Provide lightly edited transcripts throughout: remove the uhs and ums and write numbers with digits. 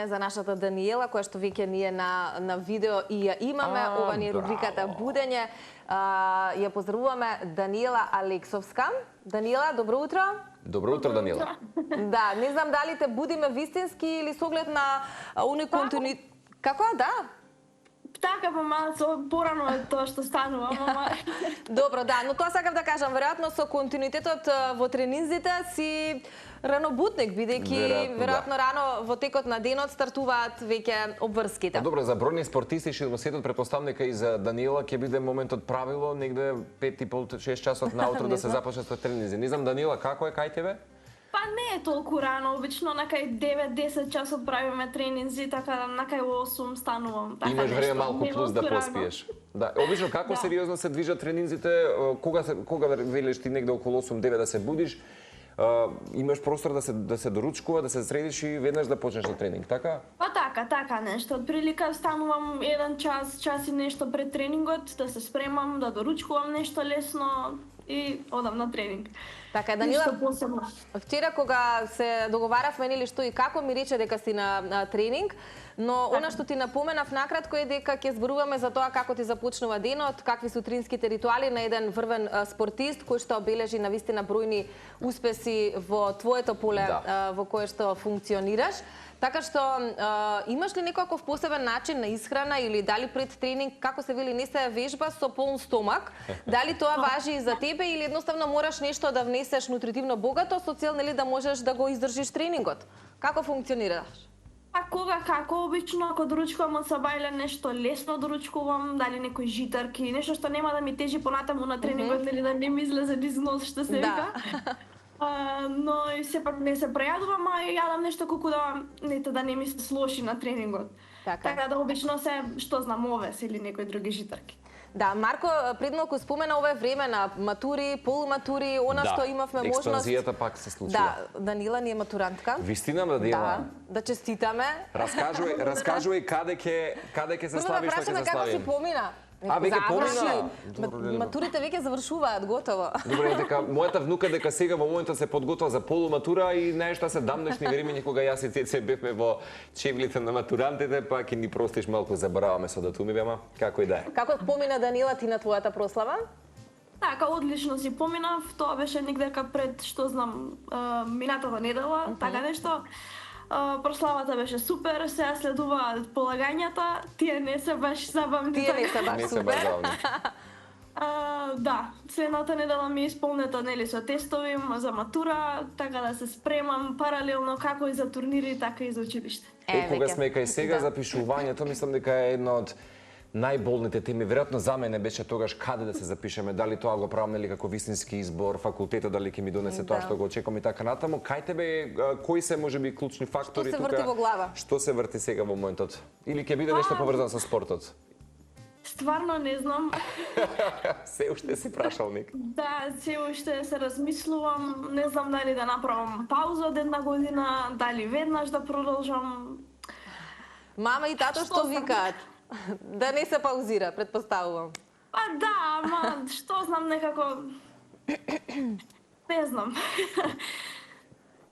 време за нашата Даниела, која што веќе ние на видео и ја имаме. Ова ни е рубриката Будење. Ја поздравуваме Даниела Алексовска. Даниела, добро утро. Добро утро, Даниела. Да, не знам дали те будиме вистински или со оглед на уни континуитет. Како? Да. Така, па малце порано е тоа што станува, мама. Добро, да, но тоа сакав да кажам, веројатно со континуитетот во тренинзите си ранобутник, бидејќи веројатно рано во текот на денот стартуваат веќе обврските. Добро, за бројни спортисти во светот претпоставам дека и за Даниела ќе биде моментот правило негде 5:30-6 часот наутро да се започне со тренинзи. Не знам, Даниела, како е кај тебе? Па не е толку рано, обично на кај 9-10 часот правиме тренинзи, така на кај 8 станувам. Така имаш време малку плюс да поспиеш. Да, обично како сериозно се движат тренинзите, кога велиш ти негде околу 8-9 да се будиш, имаш простор да се доручкува, да се средиш и веднаш да почнеш на тренинг, така? Па така нешто. Од прилика станувам 1 час и нешто пред тренингот, да се спремам, да доручкувам нешто лесно и одам на тренинг. Така, Данила, вчера кога се договаравме или што и како, ми рече дека си на тренинг, но она што ти напоменав накратко е дека ќе зборуваме за тоа како ти започнува денот, какви се утринските ритуали на еден врвен спортист кој што обележи навистина бројни успеси во твоето поле во кое што функционираш. Така што имаш ли некаков посебен начин на исхрана или дали пред тренинг, како се вели, не се вежба со полн стомак, дали тоа важи и за тебе или едноставно мораш нешто да внесеш нутритивно богато со цел нели да можеш да го издржиш тренингот? Како функционираш? А кога како, обично ако доручкувам од сабајле нешто лесно доручкувам, дали некои житарки, нешто што нема да ми тежи понатаму на тренингот, нели да не ми излезе низ нос, што се вика. Но и сепак не се прејадувам, а јадам нешто колку да не ми се слоши на тренингот. Така да обично се, што знам, овес или некои други житарки. Да, Марко пред малку спомена ова време на матури, полуматури, она што имавме можност. Експанзијата пак се случила. Да, Данила ни е матурантка. Вистина, Данила? Да честитаме. Раскажувај каде ќе се славиш, така ќе се славим. Како си помина? Веќе помина? Матурите веќе завршуваат, готово. Добре, дека мојата внука дека сега во моментот се подготвува за полуматура и знаеш што се дамнешни времења кога јас и Цеце бевме во чевлите на матурантите, па ќе ни простиш малку, забораваме со датумите, ама како и да е. Како помина, Данила, ти на твојата прослава? Така, одлично си поминав, тоа беше негдека пред, што знам, минатата недела, така нешто. Прославата беше супер, сега следуваат полагањата, тие не се баш забавни. Тие не се баш супер. Да, следната недела ми е исполнета нели со тестови за матура, така да се спремам паралелно како и за турнири, така и за училиште. Кога сме кај сега запишувањето, мислам дека е една од најболните теми, веројатно за мене беше тогаш каде да се запишеме, дали тоа го правам нели како вистински избор, факултетот дали ќе ми донесе тоа што го очекувам и така натаму. Кај тебе кои се можеби клучни фактори тука? Што се врти во глава? Што се врти сега во моментот? Или ќе биде нешто поврзано со спортот? Стварно не знам. Се уште си прашалник. Да, се уште се размислувам, не знам дали да направам пауза од една година, дали веднаш да продолжам. Мама и тато што викаат? Да не се паузира, предпоставувам. Па да, ама што знам некако... Не знам.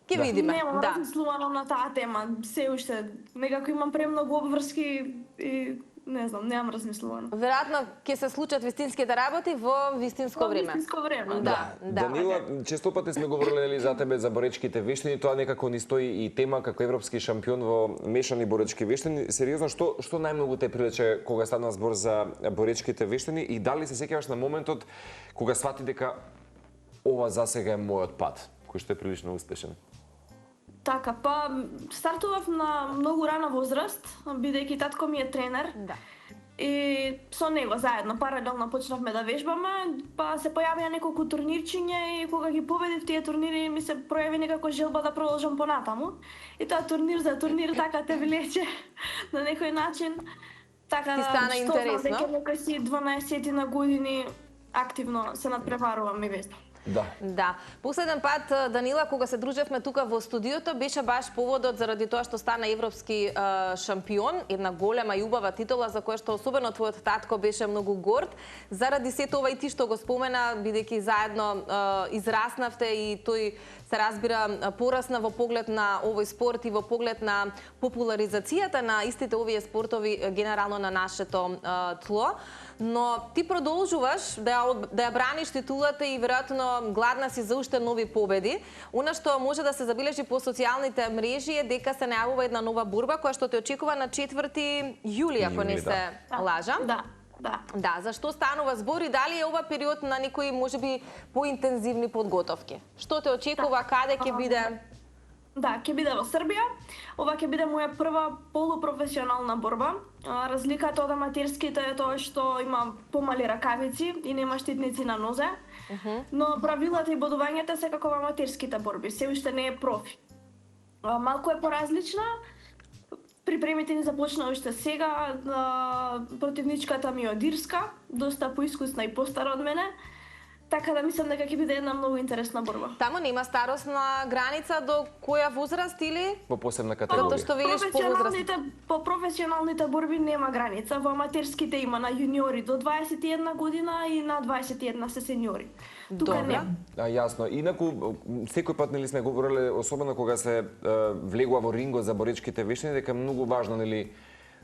Ке видиме. Немам размислувано на таа тема. Се уште некако имам премногу обврски и не знам, немам размислувано. Веројатно ќе се случат вистинските работи во вистинско време. Во вистинско време, да. Данила, често пати сме говореле за тебе за боречките вештини, тоа некако ни стои и тема како европски шампион во мешани боречки вештини. Сериозно, што најмногу те привлече кога станува збор за боречките вештини и дали се сеќаваш на моментот кога свати дека ова засега е мојот пат, кој што е прилично успешен? Така, па стартував на многу рана возраст, бидејќи татко ми е тренер. Да. И со него заедно паралелно почнавме да вежбаме, па се појавија неколку турнирчиња и кога ги победив тие турнири ми се пројави некако желба да продолжам понатаму. И тоа турнир за турнир така те влече на некој начин. Така ти стана интересно. Дека некој си 12 на години активно се надпреварувам и вездам. Да. Последен пат, Данила, кога се дружевме тука во студиото, беше баш поводот заради тоа што стана европски шампион, една голема и убава титула за која што особено твојот татко беше многу горд. Заради сето ова и ти што го спомена, бидејќи заедно израснавте и тој се разбира порасна во поглед на овој спорт и во поглед на популаризацијата на истите овие спортови генерално на нашето тло. Но ти продолжуваш да ја браниш титулата и веројатно гладна си за уште нови победи. Она што може да се забележи по социјалните мрежи е дека се најавува една нова борба која што те очекува на 4 јули, ако не се лажам. Да, за што станува збор и дали е ова период на некои можеби поинтензивни подготовки? Што те очекува, каде ќе биде? Да, ќе биде во Србија. Ова ќе биде моја прва полупрофесионална борба. Разликата од аматерските е тоа што има помали ракавици и нема штитници на нозе. Но правилата и бодувањето се како во аматерските борби, се уште не е профи. Малку е поразлична. Припремите ни започна уште сега. Противничката ми е од Ирска, доста поискусна и постара од мене. Така да мислам дека ќе биде една многу интересна борба. Тамо нема старосна граница до која возраст или? По посебна категорија. Затоа што велиш по возраст. По професионалните борби нема граница. Во аматерските има на јуниори до 21 година и на 21 се сеньори. Тука нема. Јасно. Инаку секој пат нели сме говореле, особено кога се влегува во рингот за боречките вештини, дека е многу важно нели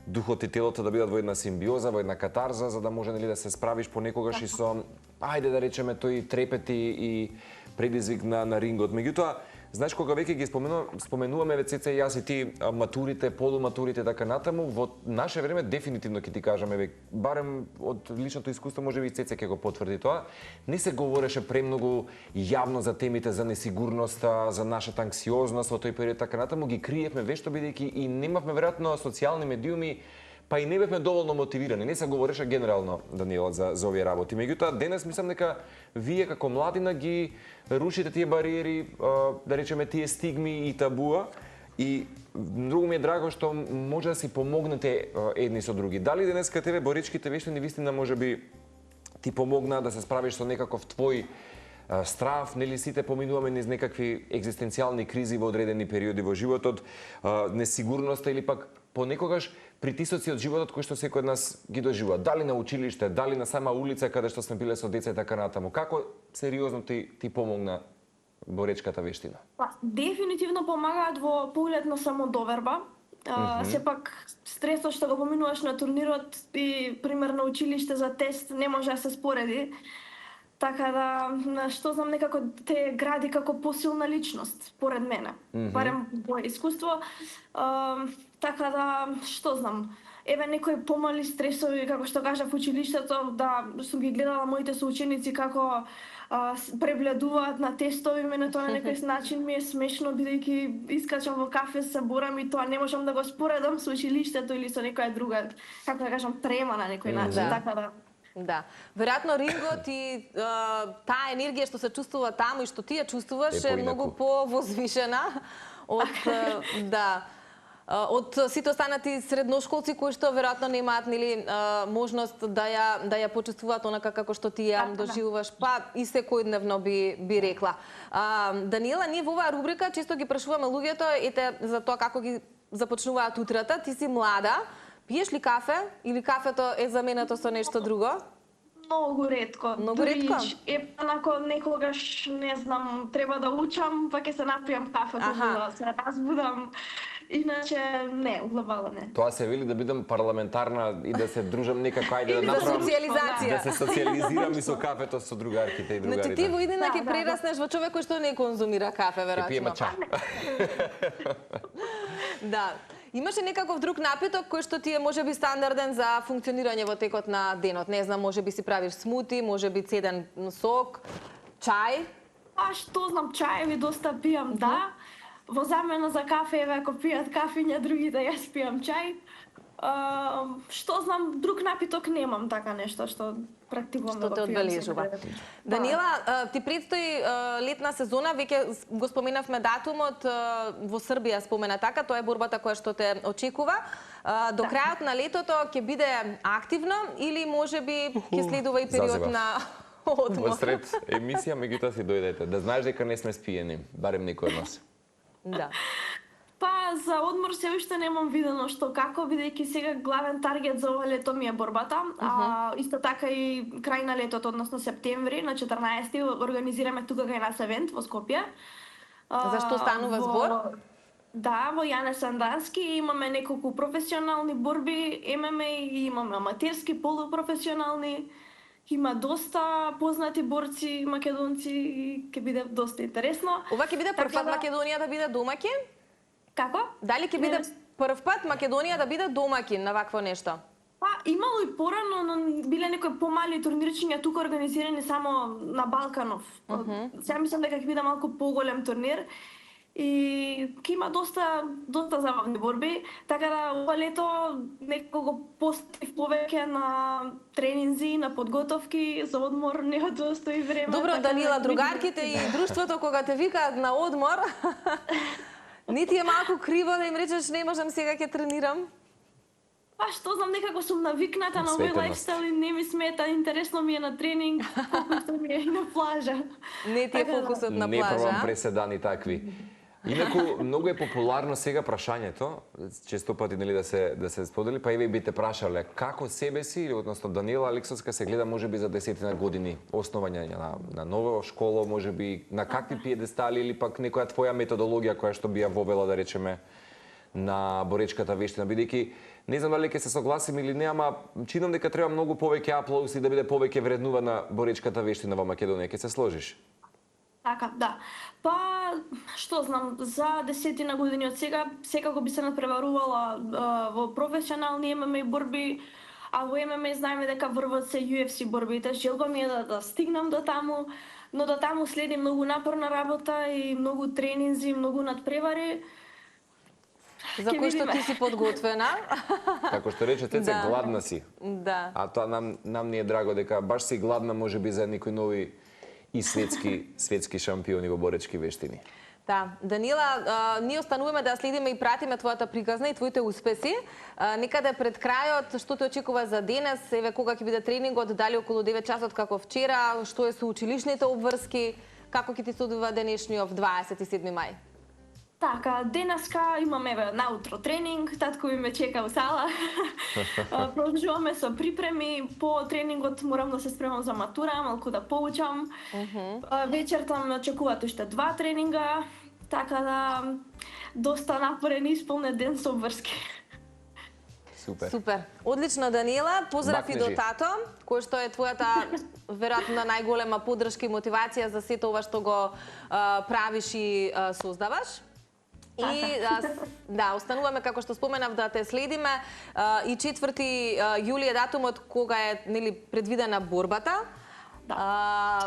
духот и телото да бидат во една симбиоза, во една катарза, за да може нели да се справиш понекогаш и со, ајде да речеме, тој трепет и предизвик на рингот. Меѓутоа, знаеш, кога веќе ги споменуваме веќе Цеца и јас и ти матурите, полуматурите, така натаму, во наше време дефинитивно ќе ти кажаме, барем од личното искуство, можеби и Цеца ќе го потврди тоа, не се говореше премногу јавно за темите за несигурноста, за нашата анксиозност во тој период, така натаму, ги криевме вешто бидејќи и немавме веројатно социјални медиуми, па и не бевме доволно мотивирани. Не се говореше генерално, Даниела, за овие работи. Меѓутоа, денес мислам дека вие како младина ги рушите тие бариери, да речеме тие стигми и табуа, и многу ми е драго што може да си помогнете едни со други. Дали денес кај тебе боречките вештини вистина можеби ти помогна да се справиш со некаков твој страв, нели сите поминуваме низ некакви екзистенцијални кризи во одредени периоди во животот, несигурноста или пак понекогаш притисоци од животот кои што секој од нас ги доживува. Дали на училиште, дали на сама улица каде што сме биле со деца и така натаму. Како сериозно ти помогна боречката вештина? Дефинитивно помагаат во поглед на самодоверба. Сепак стресот што го поминуваш на турнирот и пример на училиште за тест не може да се спореди. Така да, што знам, некако те гради како посилна личност, според мене. Барем моје искуство. Така да, што знам, еве некои помали стресови, како што кажав, в училиштето, да сум ги гледала моите соученици како пребледуваат на тестови, мене тоа на некој начин ми е смешно, бидејќи искачам во кафе, се борам и тоа не можам да го споредам со училиштето или со некоја друга, како да кажам, трема на некој начин, така да. Да. Веројатно рингот и таа енергија што се чувствува таму и што ти ја чувствуваш е многу повозвишена од сите останати средношколци кои што веројатно немаат нели можност да ја почувствуваат онака како што ти ја доживуваш, па и секојдневно би рекла. Даниела, ние во оваа рубрика често ги прашуваме луѓето ете за тоа како ги започнуваат утрата. Ти си млада. Пиеш ли кафе или кафето е заменето со нешто друго? Многу ретко. Многу ретко? Онако некогаш, не знам, треба да учам, па ќе се напијам кафето за да се разбудам. Иначе не, углавала не. Тоа се вели да бидам парламентарна и да се дружам некако, ајде да направам... социализација. Да се социализирам и со кафето со другарките и другарите. Значи ти во иднина ќе прераснеш во човек кој што не конзумира кафе, веројатно. Ќе пиеме чај. Да. Имаше некаков друг напиток кој што ти е можеби стандарден за функционирање во текот на денот? Не знам, можеби си правиш смути, можеби цеден сок, чај? Што знам, чаеви доста пијам, да. Во замена за кафе, ако пијат кафиња, другите јас пијам чај. Што знам, друг напиток немам така нешто што практикувам да го пијам. Што те одбележува. Даниела, ти предстои летна сезона, веќе го споменавме датумот, во Србија спомена така, тоа е борбата која што те очекува. До крајот на летото ќе биде активно или можеби ќе следува и период на Во сред емисија, меѓутоа си дојдете. Да знаеш дека не сме спиени, барем некој од нас. Да. Па за одмор се уште немам видено што како, бидејќи сега главен таргет за ова лето ми е борбата. Исто така и крај на летото, односно септември, на 14-ти, организираме тука кај нас евент во Скопје. Зашто станува збор? Да, во Јане Сандански имаме неколку професионални борби, ММА и имаме аматерски, полупрофесионални. Има доста познати борци македонци и ќе биде доста интересно. Ова ќе биде прв пат Македонија да биде домаќин? Како? Дали ќе биде прв пат Македонија да биде домаќин на вакво нешто? Па, имало и порано, но биле некои помали турнирчиња тука организирани само на Балканов. Сега мислам дека ќе биде малку поголем турнир и ќе има доста забавни борби, така да ова лето некако постив повеќе на тренинзи, на подготовки за одмор, не да остави време. Добро, Данила, другарките и друштвото кога те викаат на одмор, не ти е малку криво да им речеш не можам сега ќе тренирам? Па што знам, некако сум навикната на овој лајфстайл и не ми смета, интересно ми е на тренинг, фокусот ми е и на плажа. Не ти е фокусот на плажа? Не пробам преседани такви. Инаку, многу е популарно сега прашањето, често пати нели да се сподели, па и вие бите прашале како себе си, или односно Данила Алексовска се гледа можеби за 10 години, основање на нова школа, можеби на какви пиедестали или пак некоја твоја методологија која што би ја вовела, да речеме, на боречката вештина, бидејќи не знам дали ќе се согласим или не, ама чинам дека треба многу повеќе аплаузи да биде повеќе вреднувана боречката вештина во Македонија. Ќе се сложиш? Така, да. Па, што знам, за 10 години од сега, секако би се надпреварувала во професионални ММА борби, а во ММА знаеме дека врват се UFC борбите. Желба ми е да стигнам до таму, но до таму следи многу напорна работа и многу тренинзи, многу надпревари. За кој што ти си подготвена. Како што рече Цеце, гладна си. Да. А тоа нам ни е драго дека баш си гладна можеби за некои нови и светски шампиони во боречки вештини. Да, Данила, ние остануваме да следиме и пратиме твојата приказна и твоите успеси. Некаде пред крајот, што те очекува за денес, еве кога ќе биде тренингот, дали околу 9 часот како вчера, што е со училишните обврски, како ќе ти се одвива денешниот 27 мај? Така, денеска имаме наутро тренинг, татко ми ме чека во сала. Продолжуваме со припреми, по тренингот морам да се спремам за матура, малку да поучам. Вечерта ме очекуваат уште 2 тренинга, така да доста напорен и исполнет ден со обврски. Супер. Одлично, Данила. Поздрав и до тато, кој што е твојата веројатно најголема поддршка и мотивација за сето ова што го правиш и создаваш. И да, остануваме, како што споменав, да те следиме. И 4 јули е датумот кога е нели предвидена борбата.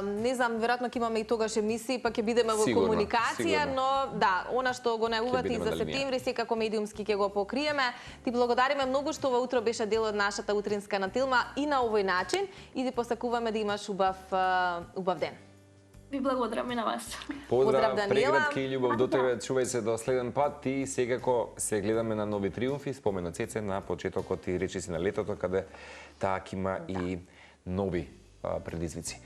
Не знам, веројатно ќе имаме и тогаш емисии, па ќе бидеме во комуникација, но да, она што го најавувате и за септември, секако медиумски ќе го покриеме. Ти благодариме многу што ова утро беше дел од нашата утринска натилма и на овој начин и ти посакуваме да имаш убав ден. Ви благодарам и на вас. Поздрав, прегратки и љубов до тебе. Чувај се до следен пат и секако се гледаме на нови триумфи. Спомена Цеце на почетокот и речиси на летото, каде таак има и нови предизвици.